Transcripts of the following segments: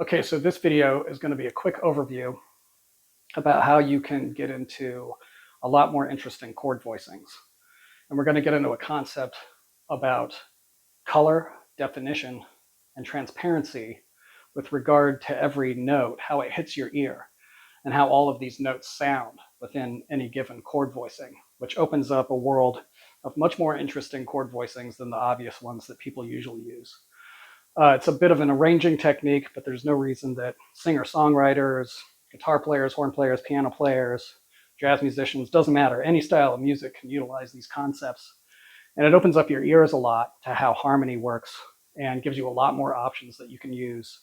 Okay, so this video is going to be a quick overview about how you can get into a lot more interesting chord voicings. And we're going to get into a concept about color, definition, and transparency with regard to every note, how it hits your ear, and how all of these notes sound within any given chord voicing, which opens up a world of much more interesting chord voicings than the obvious ones that people usually use. It's a bit of an arranging technique, but there's no reason that singer-songwriters, guitar players, horn players, piano players, jazz musicians, doesn't matter, any style of music can utilize these concepts. And it opens up your ears a lot to how harmony works and gives you a lot more options that you can use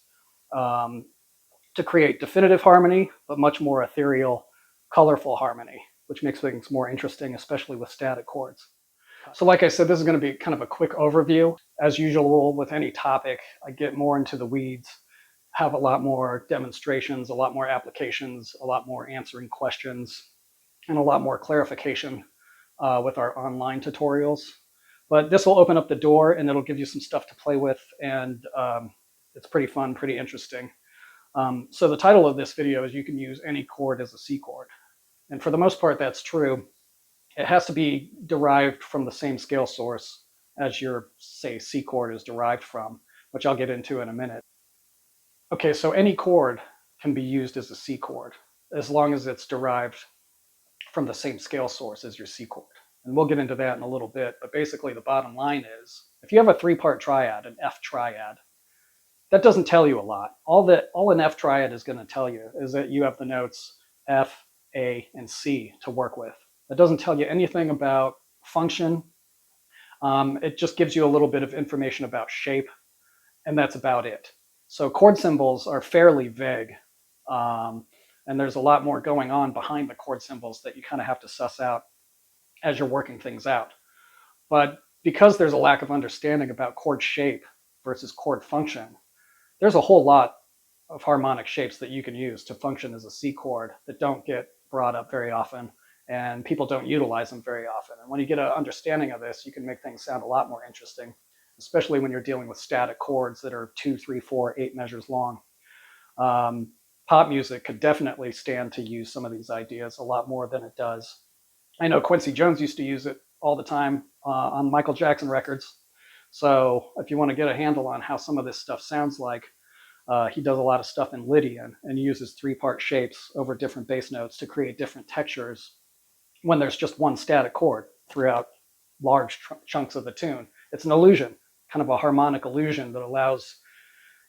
to create definitive harmony, but much more ethereal, colorful harmony, which makes things more interesting, especially with static chords. So like I said, this is going to be kind of a quick overview. As usual with any topic, I get more into the weeds, have a lot more demonstrations, a lot more applications, a lot more answering questions, and a lot more clarification with our online tutorials. But this will open up the door and it'll give you some stuff to play with, and it's pretty fun, pretty interesting. So the title of this video is You Can Use Any Chord as a C chord. And for the most part, that's true. It has to be derived from the same scale source as your, say, C chord is derived from, which I'll get into in a minute. Okay, so any chord can be used as a C chord, as long as it's derived from the same scale source as your C chord. And we'll get into that in a little bit, but basically the bottom line is, if you have a three-part triad, an F triad, that doesn't tell you a lot. All an F triad is going to tell you is that you have the notes F, A, and C to work with. It doesn't tell you anything about function. It just gives you a little bit of information about shape, and that's about it. So chord symbols are fairly vague, and there's a lot more going on behind the chord symbols that you kind of have to suss out as you're working things out. But because there's a lack of understanding about chord shape versus chord function, there's a whole lot of harmonic shapes that you can use to function as a C chord that don't get brought up very often, and people don't utilize them very often. And when you get an understanding of this, you can make things sound a lot more interesting, especially when you're dealing with static chords that are 2, 3, 4, 8 measures long. Pop music could definitely stand to use some of these ideas a lot more than it does. I know Quincy Jones used to use it all the time on Michael Jackson records. So if you want to get a handle on how some of this stuff sounds like, he does a lot of stuff in Lydian and uses three-part shapes over different bass notes to create different textures when there's just one static chord throughout large chunks of the tune. It's an illusion, kind of a harmonic illusion that allows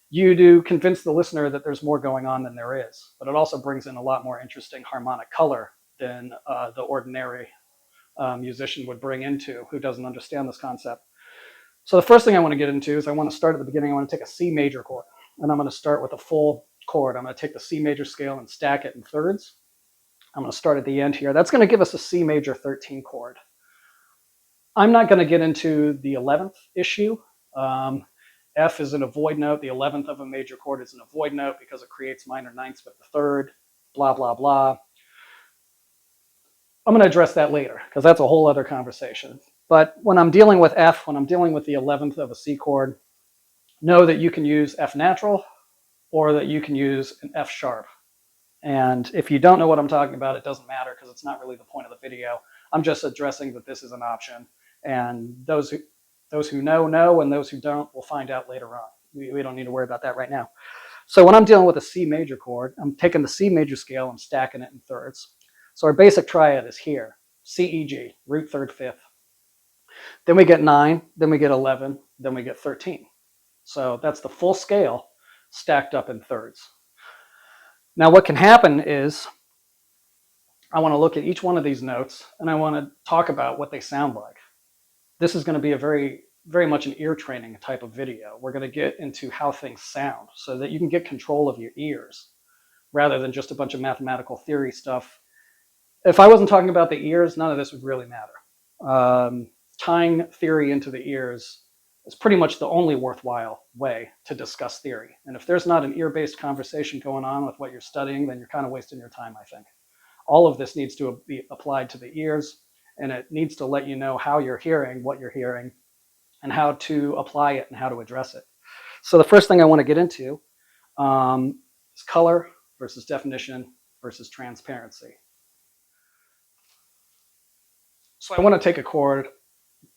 you to convince the listener that there's more going on than there is. But it also brings in a lot more interesting harmonic color than the ordinary musician would bring into who doesn't understand this concept. So the first thing I want to get into is I want to start at the beginning. I want to take a C major chord, and I'm going to start with a full chord. I'm going to take the C major scale and stack it in thirds. I'm going to start at the end here. That's going to give us a C major 13 chord. I'm not going to get into the 11th issue. F is an avoid note. The 11th of a major chord is an avoid note because it creates minor ninths with the third, blah, blah, blah. I'm going to address that later because that's a whole other conversation. But when I'm dealing with F, when I'm dealing with the 11th of a C chord, know that you can use F natural or that you can use an F sharp. And if you don't know what I'm talking about, it doesn't matter because it's not really the point of the video. I'm just addressing that this is an option. And those who know, and those who don't will find out later on. We don't need to worry about that right now. So when I'm dealing with a C major chord, I'm taking the C major scale, I'm stacking it in thirds. So our basic triad is here, C, E, G, root, third, fifth. Then we get 9, then we get 11, then we get 13. So that's the full scale stacked up in thirds. Now what can happen is I want to look at each one of these notes and I want to talk about what they sound like. This is going to be a very much an ear training type of video. We're going to get into how things sound so that you can get control of your ears rather than just a bunch of mathematical theory stuff. If I wasn't talking about the ears, none of this would really matter. Tying theory into the ears is pretty much the only worthwhile way to discuss theory. And if there's not an ear-based conversation going on with what you're studying, then you're kind of wasting your time, I think. All of this needs to be applied to the ears, and it needs to let you know how you're hearing, what you're hearing, and how to apply it and how to address it. So the first thing I want to get into is color versus definition versus transparency. So I want to take a chord,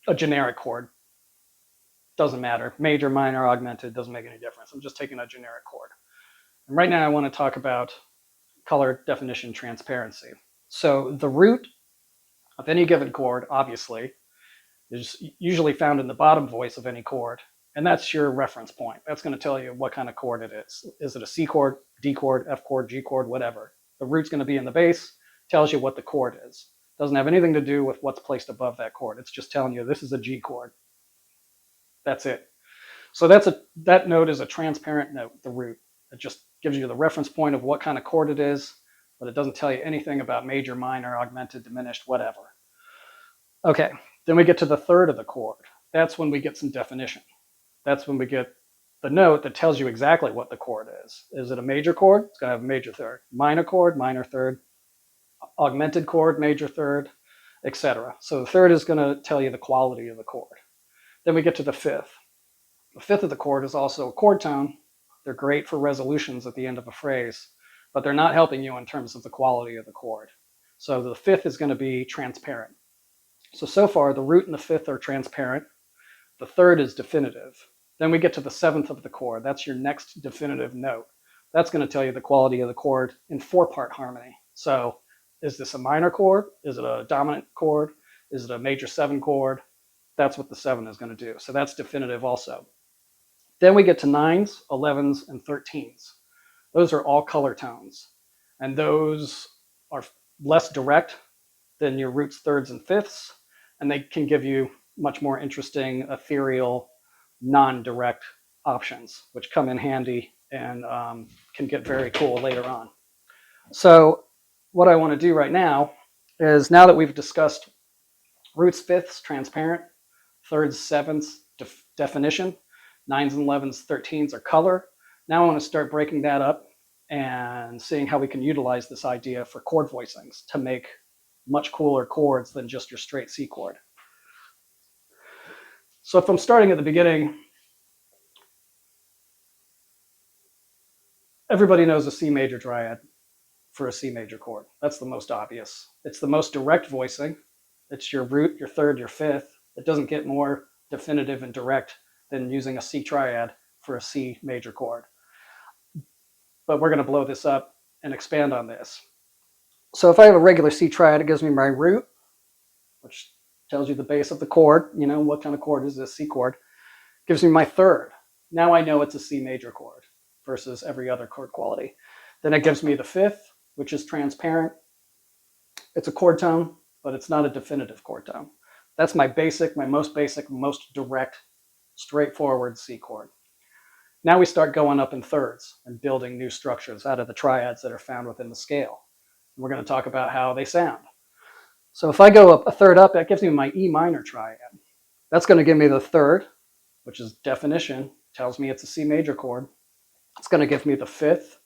a generic chord. Doesn't matter. Major, minor, augmented, doesn't make any difference. I'm just taking a generic chord. And right now I want to talk about color, definition, transparency. So the root of any given chord, obviously, is usually found in the bottom voice of any chord. And that's your reference point. That's going to tell you what kind of chord it is. Is it a C chord, D chord, F chord, G chord, whatever. The root's going to be in the bass, tells you what the chord is. Doesn't have anything to do with what's placed above that chord. It's just telling you this is a G chord. That's it. So that note is a transparent note, the root. It just gives you the reference point of what kind of chord it is, but it doesn't tell you anything about major, minor, augmented, diminished, whatever. Okay, then we get to the third of the chord. That's when we get some definition. That's when we get the note that tells you exactly what the chord is. Is it a major chord? It's going to have a major third. Minor chord, minor third. Augmented chord, major third, etc. So the third is going to tell you the quality of the chord. Then we get to the fifth. The fifth of the chord is also a chord tone. They're great for resolutions at the end of a phrase, but they're not helping you in terms of the quality of the chord. So the fifth is going to be transparent. So far, the root and the fifth are transparent. The third is definitive. Then we get to the seventh of the chord. That's your next definitive note. That's going to tell you the quality of the chord in four-part harmony. So is this a minor chord? Is it a dominant chord? Is it a major seven chord? That's what the seven is going to do. So that's definitive also. Then we get to 9s, 11s, and 13s. Those are all color tones. And those are less direct than your roots, thirds, and fifths. And they can give you much more interesting, ethereal, non-direct options, which come in handy and can get very cool later on. So what I want to do right now is, now that we've discussed roots, fifths, transparent, thirds, sevenths, definition, 9s and 11s, 13s are color. Now I want to start breaking that up and seeing how we can utilize this idea for chord voicings to make much cooler chords than just your straight C chord. So if I'm starting at the beginning, everybody knows a C major triad for a C major chord. That's the most obvious. It's the most direct voicing. It's your root, your third, your fifth. It doesn't get more definitive and direct than using a C triad for a C major chord. But we're going to blow this up and expand on this. So if I have a regular C triad, it gives me my root, which tells you the base of the chord. You know, what kind of chord is this? C chord. Gives me my third. Now I know it's a C major chord versus every other chord quality. Then it gives me the fifth, which is transparent. It's a chord tone, but it's not a definitive chord tone. That's my basic, most direct, straightforward C chord. Now we start going up in thirds and building new structures out of the triads that are found within the scale. And we're going to talk about how they sound. So if I go up a third up, that gives me my E minor triad. That's going to give me the third, which is definition, tells me it's a C major chord. It's going to give me the fifth,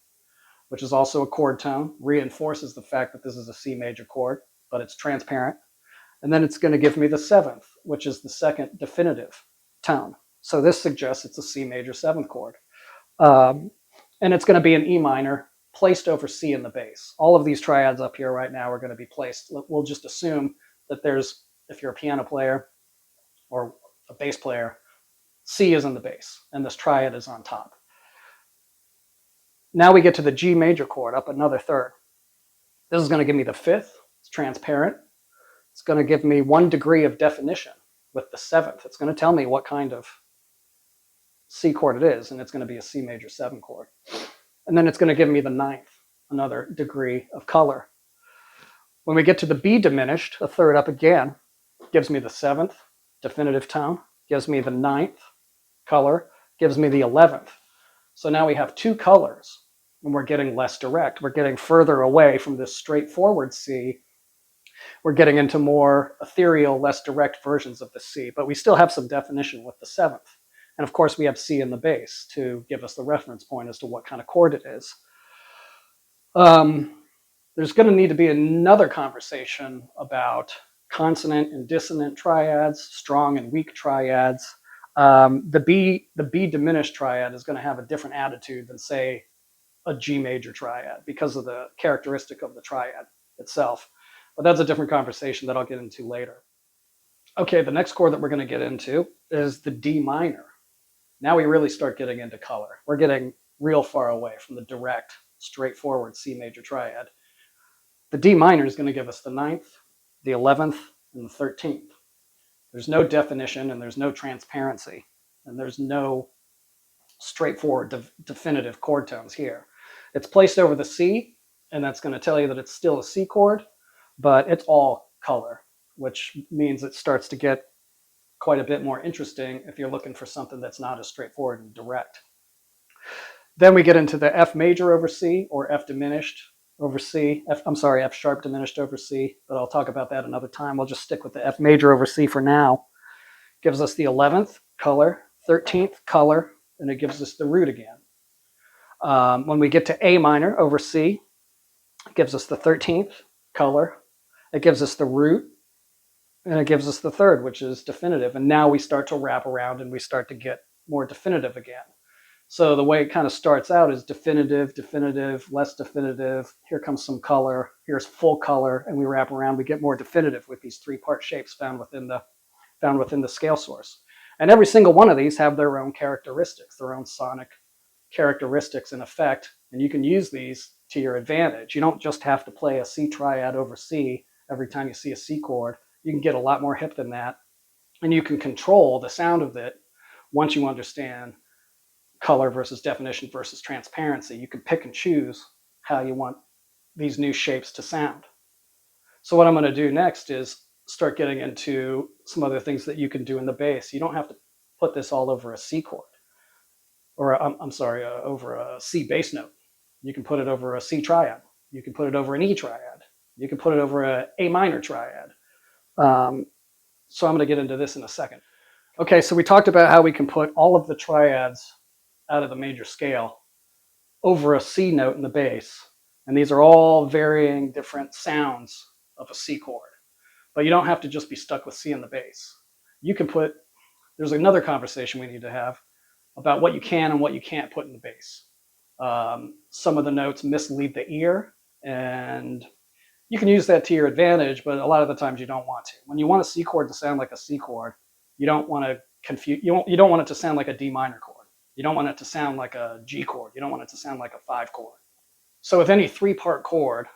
which is also a chord tone, reinforces the fact that this is a C major chord, but it's transparent. And then it's going to give me the seventh, which is the second definitive tone. So this suggests it's a C major seventh chord. And it's going to be an E minor placed over C in the bass. All of these triads up here right now are going to be placed. We'll just assume that there's, if you're a piano player or a bass player, C is in the bass and this triad is on top. Now we get to the G major chord, up another third. This is going to give me the fifth. It's transparent. It's going to give me 1 degree of definition with the seventh. It's going to tell me what kind of C chord it is, and it's going to be a C major 7 chord. And then it's going to give me the ninth, another degree of color. When we get to the B diminished, a third up again, gives me the seventh definitive tone, gives me the ninth color, gives me the 11th. So now we have 2 colors, and we're getting less direct. We're getting further away from this straightforward C. We're getting into more ethereal, less direct versions of the C, but we still have some definition with the seventh. And of course, we have C in the bass to give us the reference point as to what kind of chord it is. There's going to need to be another conversation about consonant and dissonant triads, strong and weak triads. The B diminished triad is going to have a different attitude than, say, a G major triad because of the characteristic of the triad itself. But that's a different conversation that I'll get into later. Okay, the next chord that we're going to get into is the D minor. Now we really start getting into color. We're getting real far away from the direct, straightforward C major triad. The D minor is going to give us the 9th, the 11th, and the 13th. There's no definition and there's no transparency, and there's no straightforward, definitive chord tones here. It's placed over the C, and that's going to tell you that it's still a C chord, but it's all color, which means it starts to get quite a bit more interesting if you're looking for something that's not as straightforward and direct. Then we get into the F major over C, or F diminished over C. F sharp diminished over C, but I'll talk about that another time. We'll just stick with the F major over C for now. Gives us the 11th, color, 13th, color, and it gives us the root again. When we get to A minor over C, it gives us the 13th, color. It gives us the root, and it gives us the 3rd, which is definitive. And now we start to wrap around and we start to get more definitive again. So the way it kind of starts out is definitive, definitive, less definitive. Here comes some color. Here's full color, and we wrap around. We get more definitive with these 3-part shapes found within the scale source. And every single one of these have their own characteristics, their own sonic characteristics and effect, and you can use these to your advantage. You don't just have to play a C triad over C every time you see a C chord. You can get a lot more hip than that, and you can control the sound of it once you understand color versus definition versus transparency. You can pick and choose how you want these new shapes to sound. So what I'm going to do next is start getting into some other things that you can do in the bass. You don't have to put this all over a C chord, or over a C bass note. You can put it over a C triad. You can put it over an E triad. You can put it over a A minor triad. So I'm going to get into this in a second. Okay, so we talked about how we can put all of the triads out of the major scale over a C note in the bass. And these are all varying different sounds of a C chord. But you don't have to just be stuck with C in the bass. You can there's another conversation we need to have about what you can and what you can't put in the bass. Some of the notes mislead the ear, and you can use that to your advantage, but a lot of the times you don't want to. When you want a C chord to sound like a C chord, you don't want to confuse, you don't want it to sound like a D minor chord. You don't want it to sound like a G chord. You don't want it to sound like a 5 chord. So with any 3-part chord,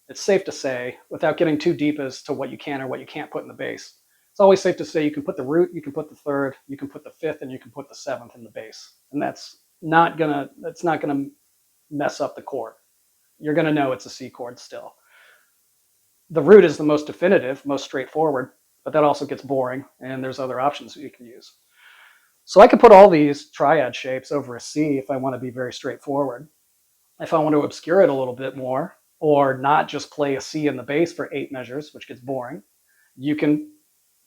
it's safe to say, without getting too deep as to what you can or what you can't put in the bass, it's always safe to say you can put the root, you can put the 3rd, you can put the 5th, and you can put the 7th in the bass. And that's not gonna mess up the chord. You're gonna know it's a C chord still. The root is the most definitive, most straightforward, but that also gets boring, and there's other options that you can use. So I could put all these triad shapes over a C if I want to be very straightforward. If I want to obscure it a little bit more, or not just play a C in the bass for 8 measures, which gets boring, you can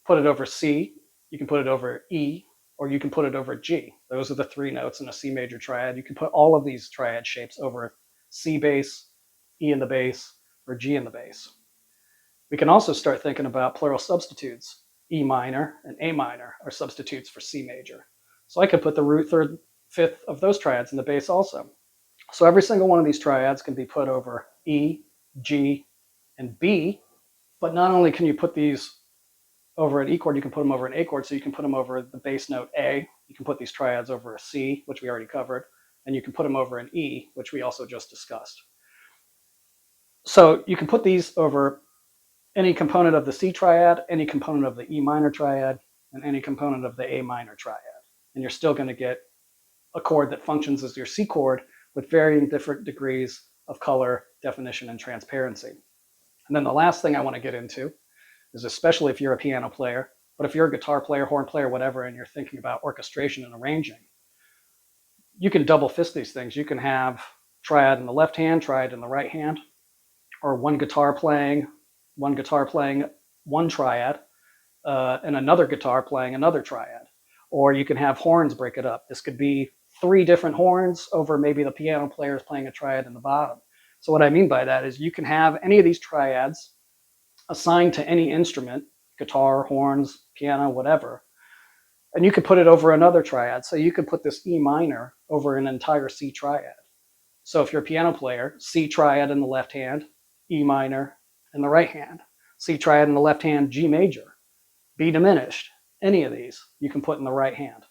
put it over C, you can put it over E, or you can put it over G. Those are the 3 notes in a C major triad. You can put all of these triad shapes over C bass, E in the bass, or G in the bass. We can also start thinking about plural substitutes. E minor and A minor are substitutes for C major. So I could put the root, 3rd, 5th of those triads in the bass also. So every single one of these triads can be put over E, G, and B. But not only can you put these over an E chord, you can put them over an A chord, so you can put them over the bass note A. You can put these triads over a C, which we already covered, and you can put them over an E, which we also just discussed. So you can put these over any component of the C triad, any component of the E minor triad, and any component of the A minor triad. And you're still going to get a chord that functions as your C chord with varying different degrees of color, definition, and transparency. And then the last thing I want to get into is, especially if you're a piano player, but if you're a guitar player, horn player, whatever, and you're thinking about orchestration and arranging, you can double fist these things. You can have triad in the left hand, triad in the right hand, or one guitar playing one triad, and another guitar playing another triad. Or you can have horns break it up. This could be 3 different horns over maybe the piano players playing a triad in the bottom. So what I mean by that is you can have any of these triads assigned to any instrument, guitar, horns, piano, whatever, And you could put it over another triad. So you could put this E minor over an entire C triad. So if you're a piano player, C triad in the left hand, E minor in the right hand, C triad in the left hand, G major, B diminished, any of these you can put in the right hand.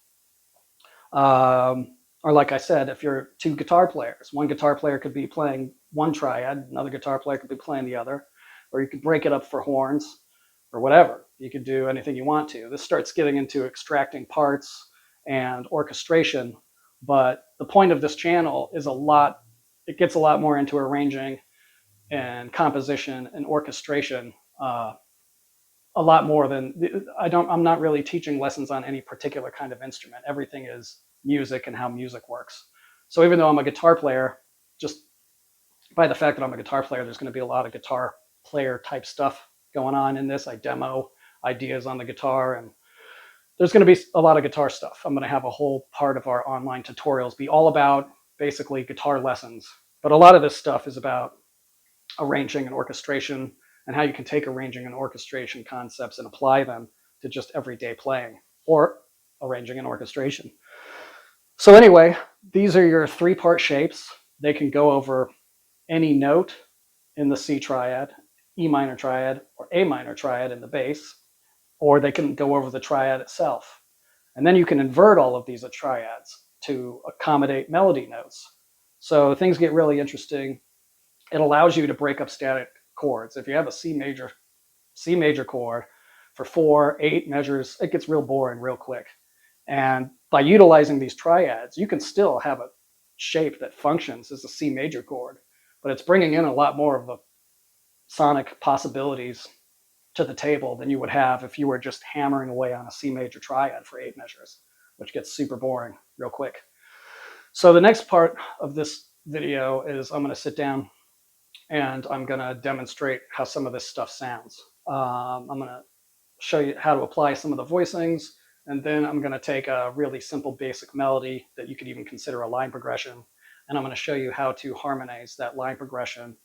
Or like I said, if you're two guitar players, one guitar player could be playing one triad, another guitar player could be playing the other, or you could break it up for horns or whatever. You could do anything you want to. This starts getting into extracting parts and orchestration, but the point of this channel is it gets a lot more into arranging and composition and orchestration, a lot more than I'm not really teaching lessons on any particular kind of instrument. Everything is music and how music works. So even though I'm a guitar player, just by the fact that I'm a guitar player, there's going to be a lot of guitar player type stuff going on in this. I demo ideas on the guitar, and there's going to be a lot of guitar stuff. I'm going to have a whole part of our online tutorials be all about basically guitar lessons. But a lot of this stuff is about arranging and orchestration, and how you can take arranging and orchestration concepts and apply them to just everyday playing or arranging and orchestration. So anyway, these are your three-part shapes. They can go over any note in the C triad, E minor triad, or A minor triad in the bass, or they can go over the triad itself. And then you can invert all of these triads to accommodate melody notes. So things get really interesting. It allows you to break up static chords. If you have a C major chord for 4, 8 measures, it gets real boring real quick. And by utilizing these triads, you can still have a shape that functions as a C major chord, but it's bringing in a lot more of the sonic possibilities to the table than you would have if you were just hammering away on a C major triad for 8 measures, which gets super boring real quick. So the next part of this video is I'm going to sit down and I'm going to demonstrate how some of this stuff sounds. I'm going to show you how to apply some of the voicings, and then I'm going to take a really simple basic melody that you could even consider a line progression, and I'm going to show you how to harmonize that line progression,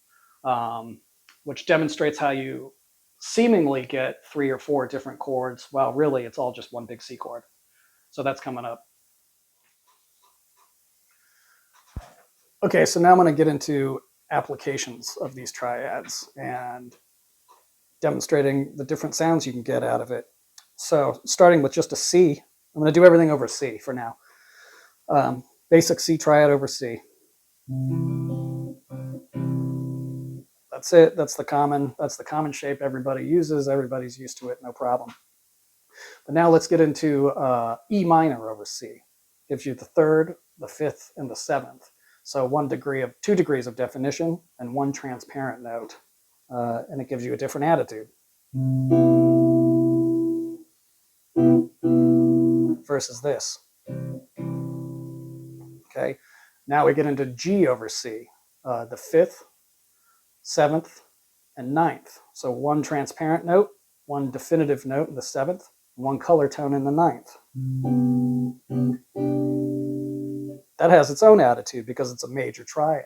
which demonstrates how you seemingly get 3 or 4 different chords, while really it's all just one big C chord. So that's coming up. Okay, so now I'm going to get into applications of these triads and demonstrating the different sounds you can get out of it. So starting with just a C, I'm going to do everything over C for now. Basic C triad over C. That's it. That's the common shape everybody uses. Everybody's used to it, no problem. But now let's get into E minor over C. Gives you the 3rd, the 5th, and the 7th. So 2 degrees of definition and 1 transparent note. And it gives you a different attitude. Versus this. Okay, now we get into G over C, the 5th, 7th, and 9th. So 1 transparent note, 1 definitive note in the 7th, 1 color tone in the 9th. That has its own attitude because it's a major triad.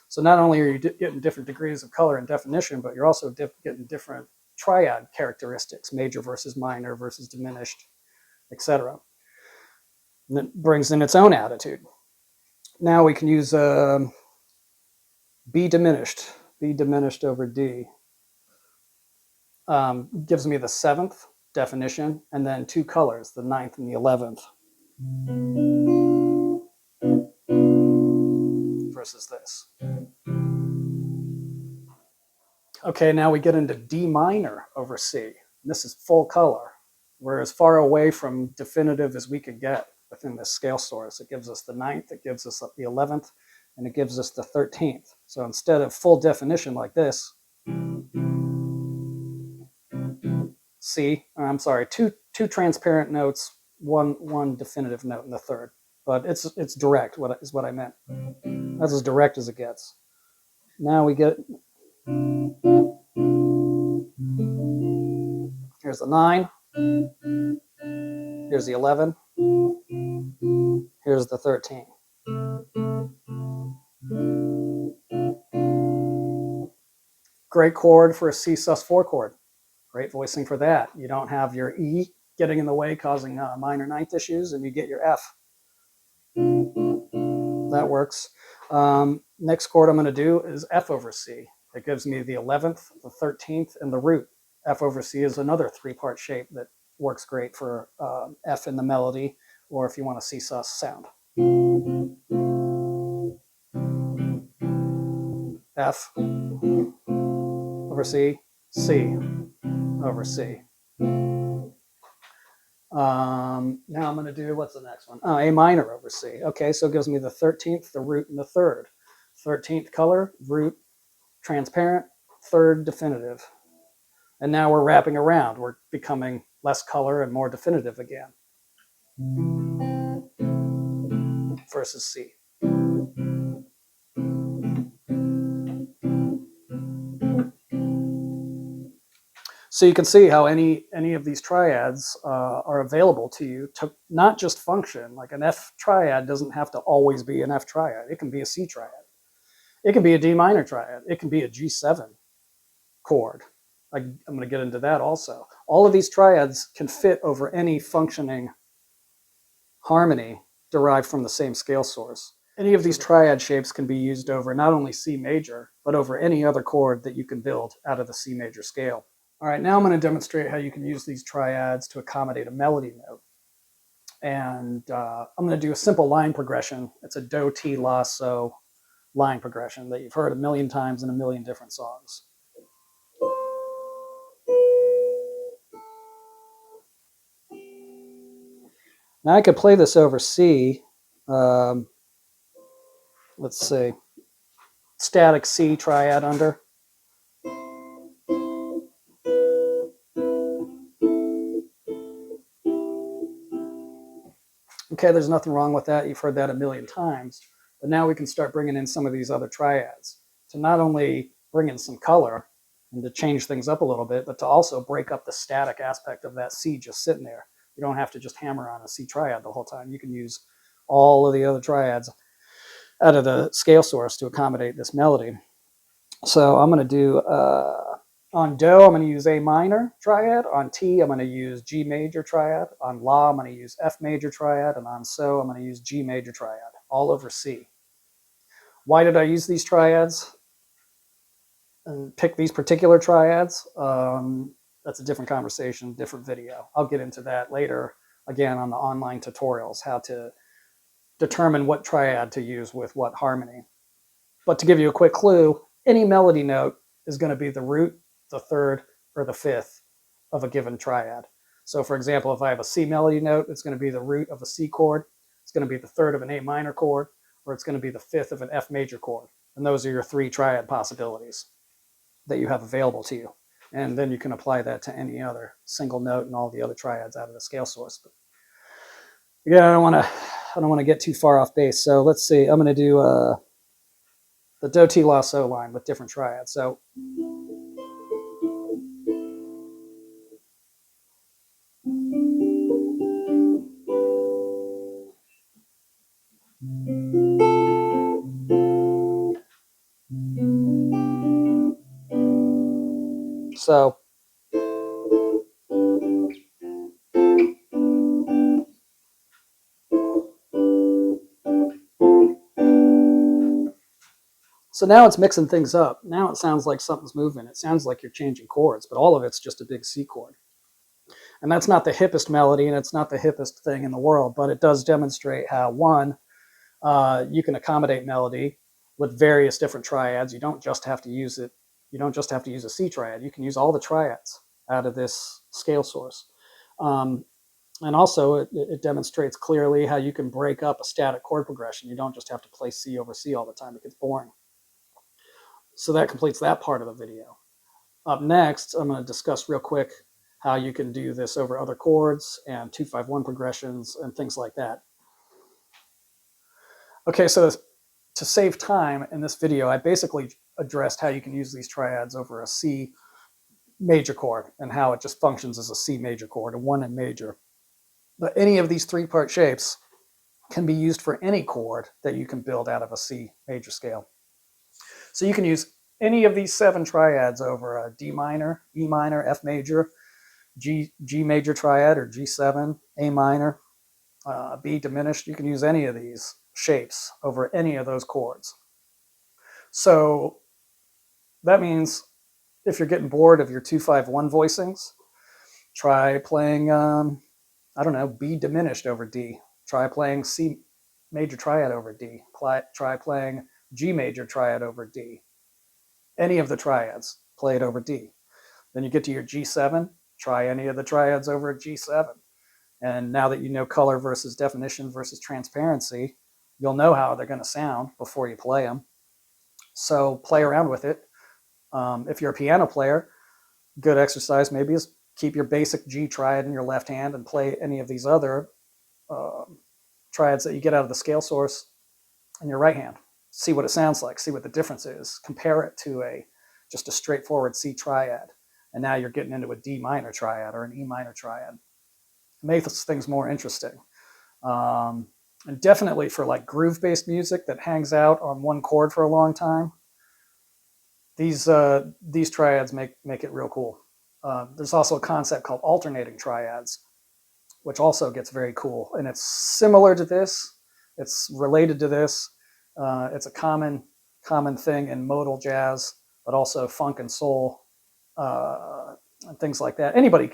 So not only are you getting different degrees of color and definition, but you're also getting different triad characteristics, major versus minor versus diminished, etc. And it brings in its own attitude. Now we can use B diminished over D. Gives me the 7th definition and then 2 colors, the 9th and the 11th. Versus this. Okay, now we get into D minor over C. This is full color. We're as far away from definitive as we could get within this scale source. It gives us the 9th, it gives us the 11th, and it gives us the 13th. So instead of full definition like this, two transparent notes, one definitive note in the 3rd. But it's direct, is what I meant. That's as direct as it gets. Now we get, here's the 9, here's the 11, here's the 13. Great chord for a C sus4 chord. Great voicing for that. You don't have your E getting in the way, causing minor ninth issues, and you get your F. That works. Next chord I'm going to do is F over C. It gives me the 11th, the 13th, and the root. F over C is another three-part shape that works great for F in the melody, or if you want a seesaw sound. F over C, C over C. Now I'm going to do, what's the next one? Oh, A minor over C. Okay, so it gives me the 13th, the root, and the third. 13th color, root, transparent, third definitive. And now we're wrapping around. We're becoming less color and more definitive again. Versus C. So you can see how any of these triads are available to you to not just function. Like an F triad doesn't have to always be an F triad. It can be a C triad. It can be a D minor triad. It can be a G7 chord. I'm going to get into that also. All of these triads can fit over any functioning harmony derived from the same scale source. Any of these triad shapes can be used over not only C major, but over any other chord that you can build out of the C major scale. All right, now I'm going to demonstrate how you can use these triads to accommodate a melody note. And I'm going to do a simple line progression. It's a do, ti, la, so line progression that you've heard a million times in a million different songs. Now I could play this over C. Let's see. Static C triad under. Okay, there's nothing wrong with that. You've heard that a million times. But now we can start bringing in some of these other triads to not only bring in some color and to change things up a little bit, but to also break up the static aspect of that C just sitting there. You don't have to just hammer on a C triad the whole time. You can use all of the other triads out of the scale source to accommodate this melody. So I'm going to do, on Do, I'm going to use A minor triad. On T, I'm going to use G major triad. On La, I'm going to use F major triad. And on So, I'm going to use G major triad, all over C. Why did I use these triads and pick these particular triads? That's a different conversation, different video. I'll get into that later, again, on the online tutorials, how to determine what triad to use with what harmony. But to give you a quick clue, any melody note is going to be the root, the third, or the fifth of a given triad. So for example, if I have a C melody note, it's going to be the root of a C chord, it's going to be the third of an A minor chord, or it's going to be the fifth of an F major chord. And those are your three triad possibilities that you have available to you. And then you can apply that to any other single note and all the other triads out of the scale source. But again, I don't want to get too far off base. So let's see, I'm going to do the Do, Ti, La, So line with different triads. So So now it's mixing things up. Now it sounds like something's moving. It sounds like you're changing chords, but all of it's just a big C chord. And that's not the hippest melody, and it's not the hippest thing in the world, but it does demonstrate how, one, you can accommodate melody with various different triads. You don't just have to use it. You don't just have to use a C triad. You can use all the triads out of this scale source. And also, it demonstrates clearly how you can break up a static chord progression. You don't just have to play C over C all the time. It gets boring. So that completes that part of the video. Up next, I'm going to discuss real quick how you can do this over other chords and 2-5-1 progressions and things like that. Okay, so to save time in this video, I basically addressed how you can use these triads over a C major chord and how it just functions as a C major chord, a 1 in major. But any of these three-part shapes can be used for any chord that you can build out of a C major scale. So you can use any of these 7 triads over a D minor, E minor, F major, G major triad or G7, A minor, B diminished. You can use any of these shapes over any of those chords. So that means if you're getting bored of your 2-5-1 voicings, try playing, I don't know, B diminished over D. Try playing C major triad over D. Try playing G major triad over D. Any of the triads, play it over D. Then you get to your G7, try any of the triads over a G7. And now that you know color versus definition versus transparency, you'll know how they're going to sound before you play them. So play around with it. If you're a piano player, good exercise maybe is keep your basic G triad in your left hand and play any of these other triads that you get out of the scale source in your right hand. See what it sounds like, see what the difference is, compare it to just a straightforward C triad. And now you're getting into a D minor triad or an E minor triad. It makes things more interesting. And definitely for like groove-based music that hangs out on one chord for a long time, these triads make it real cool. There's also a concept called alternating triads, which also gets very cool. And it's similar to this. It's related to this. It's a common thing in modal jazz, but also funk and soul and things like that. Anybody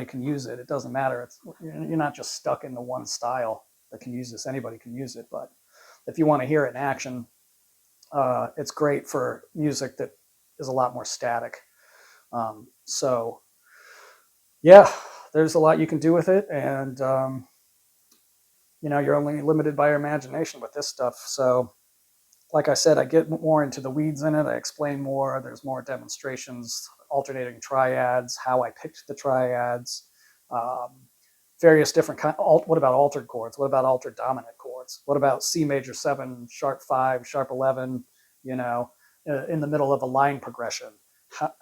can use it. It doesn't matter. You're not just stuck in the one style that can use this. Anybody can use it. But if you want to hear it in action, it's great for music that is a lot more static. So yeah, there's a lot you can do with it. And, you're only limited by your imagination with this stuff. So like I said, I get more into the weeds in it. I explain more. There's more demonstrations, alternating triads, how I picked the triads, various different kinds. What about altered chords? What about altered dominant chords? What about C major 7, sharp 5, sharp 11, in the middle of a line progression?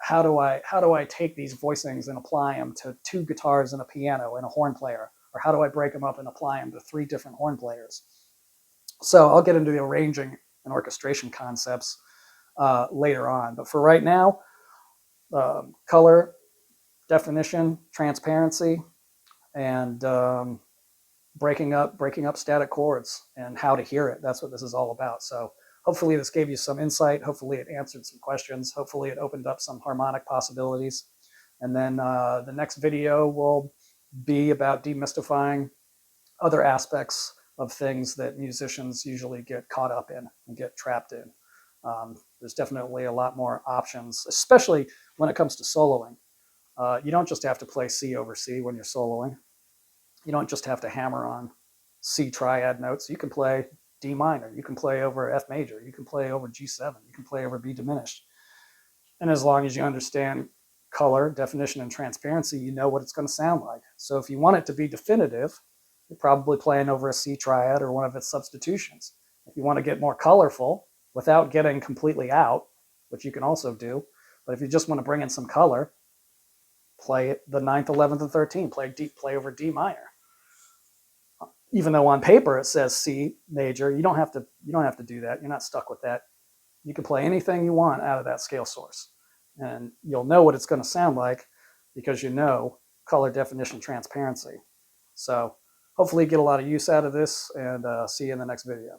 How do I take these voicings and apply them to 2 guitars and a piano and a horn player? Or how do I break them up and apply them to 3 different horn players? So I'll get into the arranging and orchestration concepts later on. But for right now, color, definition, transparency, and breaking up static chords and how to hear it. That's what this is all about. So hopefully this gave you some insight. Hopefully it answered some questions. Hopefully it opened up some harmonic possibilities. And then the next video will be about demystifying other aspects of things that musicians usually get caught up in and get trapped in. There's definitely a lot more options, especially when it comes to soloing. You don't just have to play C over C when you're soloing. You don't just have to hammer on C triad notes. You can play D minor. You can play over F major. You can play over G7. You can play over B diminished. And as long as you understand color, definition, and transparency, you know what it's going to sound like. So if you want it to be definitive, you're probably playing over a C triad or one of its substitutions. If you want to get more colorful without getting completely out, which you can also do, but if you just want to bring in some color, play the 9th, 11th, and 13th. Play over D minor. Even though on paper it says C major, you don't have to do that. You're not stuck with that. You can play anything you want out of that scale source, and you'll know what it's going to sound like because you know color, definition, transparency. So hopefully you get a lot of use out of this, and see you in the next video.